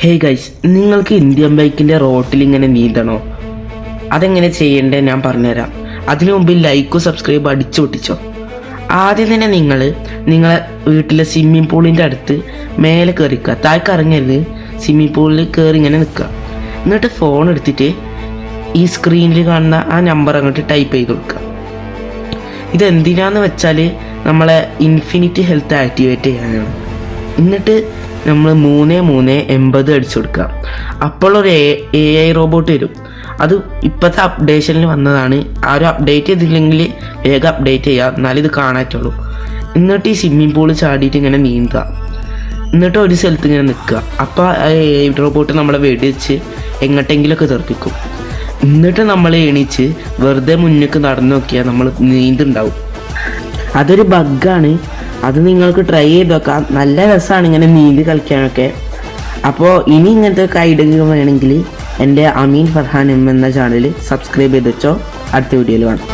Hey guys, നിങ്ങൾക്ക് Indian ബൈക്കിൻ്റെ റോട്ടിൽ ഇങ്ങനെ നീന്തണോ? അതെങ്ങനെ ചെയ്യേണ്ടത് ഞാൻ പറഞ്ഞുതരാം. അതിനു മുമ്പ് ലൈക്കും സബ്സ്ക്രൈബ് അടിച്ചു പൊട്ടിച്ചോ. ആദ്യം തന്നെ നിങ്ങളെ വീട്ടിലെ സ്വിമ്മിംഗ് പൂളിൻ്റെ അടുത്ത് മേലെ കയറിക്കുക. താഴേക്ക് ഇറങ്ങരുത്, സ്വിമ്മിംഗ് പൂളിൽ കയറി ഇങ്ങനെ നിൽക്കുക. എന്നിട്ട് ഫോൺ എടുത്തിട്ട് ഈ സ്ക്രീനിൽ കാണുന്ന ആ നമ്പർ അങ്ങോട്ട് ടൈപ്പ് ചെയ്ത് കൊടുക്കുക. ഇതെന്തിനാന്ന് വെച്ചാൽ നമ്മളെ ഇൻഫിനിറ്റി ഹെൽത്ത് ആക്ടിവേറ്റ് ചെയ്യാനാണ്. എന്നിട്ട് നമ്മൾ 3380 അടിച്ചു കൊടുക്കുക. അപ്പോൾ ഒരു AI റോബോട്ട് വരും. അത് ഇപ്പോഴത്തെ അപ്ഡേഷനിൽ വന്നതാണ്. ആരും അപ്ഡേറ്റ് ചെയ്തില്ലെങ്കിൽ വേഗം അപ്ഡേറ്റ് ചെയ്യുക, എന്നാലും ഇത് കാണാറ്റുള്ളൂ. എന്നിട്ട് ഈ സ്വിമ്മിംഗ് പൂള് ചാടിയിട്ട് ഇങ്ങനെ നീന്തുക. എന്നിട്ട് ഒരു സ്ഥലത്ത് ഇങ്ങനെ നിൽക്കുക. അപ്പോൾ AI റോബോട്ട് നമ്മളെ വെടിവെച്ച് എങ്ങോട്ടെങ്കിലുമൊക്കെ തെറിപ്പിക്കും. എന്നിട്ട് നമ്മൾ എണീച്ച് വെറുതെ മുന്നേക്ക് നടന്നു നോക്കിയാൽ നമ്മൾ നീന്തുണ്ടാവും. അതൊരു ബഗ്ഗാണ്. അത് നിങ്ങൾക്ക് ട്രൈ ചെയ്ത് നോക്കാം. നല്ല രസമാണ് ഇങ്ങനെ നീന്തി കളിക്കാനൊക്കെ. അപ്പോൾ ഇനി ഇങ്ങനത്തെ ഐഡിയ വേണമെങ്കിൽ എൻ്റെ അമീൻ ഫർഹാൻ എന്ന ചാനൽ സബ്സ്ക്രൈബ് ചെയ്ത് വെച്ചോ. അടുത്ത വീഡിയോയിൽ കാണാം.